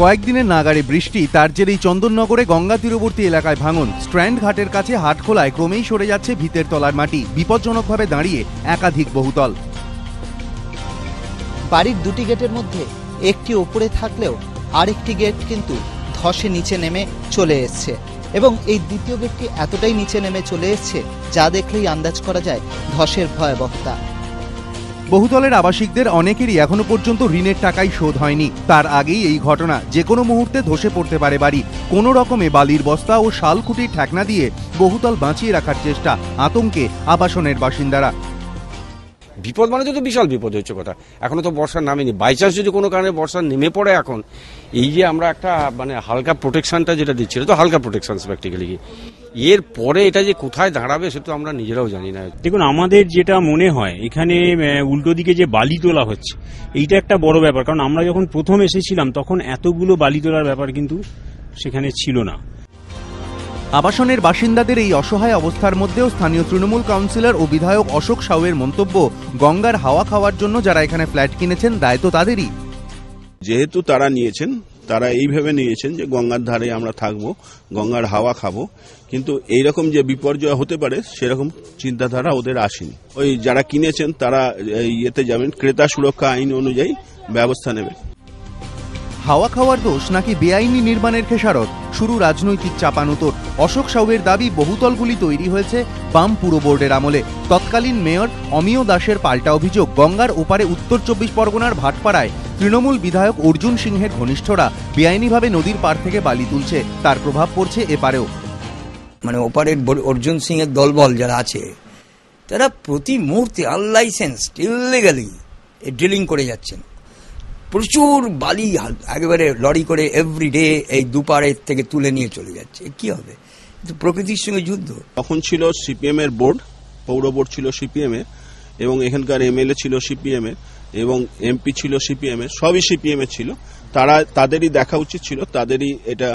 কয়েকদিনের নাগাড়ে বৃষ্টি তার জেরেই চন্দননগরে গঙ্গা তীরবর্তী এলাকায় ভাঙন। স্ট্র্যান্ড ঘাটের কাছে হাটখোলায় ক্রমেই সরে যাচ্ছে ভিতের তলার মাটি, বিপজ্জনকভাবে দাঁড়িয়ে একাধিক বহুতল। বাড়ির দুটি গেটের মধ্যে একটি ওপরে থাকলেও আরেকটি গেট কিন্তু ধসে নিচে নেমে চলে এসছে এবং এই দ্বিতীয় গেটটি এতটাই নিচে নেমে চলে এসছে যা দেখলেই আন্দাজ করা যায় ধসের ভয়াবহতা। বহুতলের আবাসিকদের অনেকেরই এখনো পর্যন্ত ঋণের টাকাই শোধ হয়নি। তার আগেই এই ঘটনা, যে কোনো মুহূর্তে ধসে পড়তে পারে বাড়ি। কোনো রকমে বালির বস্তা ও শালকুটির ঠেকনা দিয়ে বহুতল বাঁচিয়ে রাখার চেষ্টা, আতঙ্কে আবাসনের বাসিন্দারা। বিপদ মানে তো বিশাল বিপদ হচ্ছে কথা। এখনো তো বর্ষা নামেনি, বাইচান্স যদি কোনো কারণে বর্ষা নেমে পড়ে, এখন এই যে আমরা একটা মানে হালকা প্রোটেকশনটা যেটা দিচ্ছিল, তো হালকা প্রোটেকশন প্র্যাকটিক্যালি, এর পরে এটা যে কোথায় দাঁড়াবে সে তো আমরা নিজেরাও জানি না। দেখুন, আমাদের যেটা মনে হয় এখানে উল্টো দিকে যে বালি তোলা হচ্ছে এইটা একটা বড় ব্যাপার, কারণ আমরা যখন প্রথম এসেছিলাম তখন এতগুলো বালি তোলার ব্যাপার কিন্তু সেখানে ছিল না। আবাসনের বাসিন্দাদের এই অসহায় অবস্থার মধ্যেও স্থানীয় তৃণমূল কাউন্সিলর ও বিধায়ক অশোক সাউয়ের মন্তব্য, গঙ্গার হাওয়া খাওয়ার জন্য যারা এখানে ফ্ল্যাট কিনেছেন দায় তো তাদেরই। যেহেতু তারা নিয়েছেন, তারা এইভাবে নিয়েছেন যে গঙ্গার ধারে আমরা থাকবো, গঙ্গার হাওয়া খাবো, কিন্তু এইরকম যে বিপর্যয় হতে পারে সেরকম চিন্তাধারা ওদের আসেনি। ওই যারা কিনেছেন তারা ইয়েতে যাবেন, ক্রেতা সুরক্ষা আইন অনুযায়ী ব্যবস্থা নেবেন। হাওয়া খাওয়ার দোষ নাকি বেআইনি নির্মাণের খেসারত, শুরু রাজনৈতিক চাপানুতোর। অশোক সাউয়ের দাবি, বহুতলগুলি তৈরি হয়েছে বাম পুর বোর্ডের আমলে। তৎকালীন মেয়র অমিয় দাসের পাল্টা অভিযোগ, গঙ্গার ওপারে উত্তর 24 পরগনার ভাটপাড়ায় তৃণমূল বিধায়ক অর্জুন সিংহের ঘনিষ্ঠরা বেআইনিভাবে নদীর পাড় থেকে বালি তুলছে, তার প্রভাব পড়ছে এপারেও। মানে ওপারের অর্জুন সিংহের দলবল যারা আছে তারা প্রতি মুহূর্তে আনলাইসেন্স ইললিগালি ড্রিলিং করে যাচ্ছেন। প্রচুর বালি একেবারে লরি করে এভরিডে এই দুপাড়ের থেকে তুলে নিয়ে চলে যাচ্ছে। কি হবে? প্রকৃতির সঙ্গে যুদ্ধ। তখন ছিল সিপিএম এর বোর্ড, পৌর বোর্ড ছিল সিপিএম এর, এবং এখানকার এমএলএ ছিল সিপিএম এর, এবং এমপি ছিল সিপিএম এর, সবই সিপিএম এর ছিল। তাদেরই দেখা উচিত ছিল, তাদেরই এটা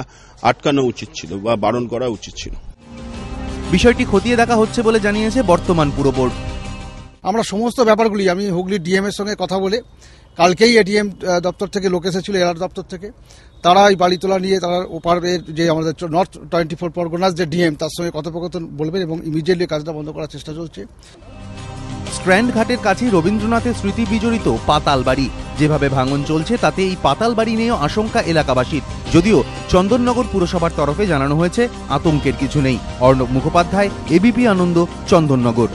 আটকানো উচিত ছিল বা বারণ করা উচিত ছিল। বিষয়টি খতিয়ে দেখা হচ্ছে বলে জানিয়েছে বর্তমান পুর বোর্ড। আমরা সমস্ত ব্যাপারগুলি, আমি হুগলি ডিএম এর সঙ্গে কথা বলে, কালকেই এডিএম দপ্তর থেকে লোক এসেছিল, এলআর দপ্তর থেকে, তারা এই বালি তোলা নিয়ে তারা ওপারের যে আমাদের নর্থ 24 পরগনাস যে ডিএম তার সঙ্গে কথোপকথন বলবেন এবং ইমিডিয়েটলি কাজটা বন্ধ করার চেষ্টা চলছে। স্ট্র্যান্ড ঘাটের কাছে রবীন্দ্রনাথের স্মৃতি বিজড়িত পাতাল বাড়ি, যেভাবে ভাঙন চলছে তাতে এই পাতাল বাড়ি নিয়েও আশঙ্কা এলাকাবাসীর। যদিও চন্দননগর পুরসভার তরফে জানানো হয়েছে আতঙ্কের কিছু নেই। অর্ণব মুখোপাধ্যায়, এবিপি আনন্দ, চন্দননগর।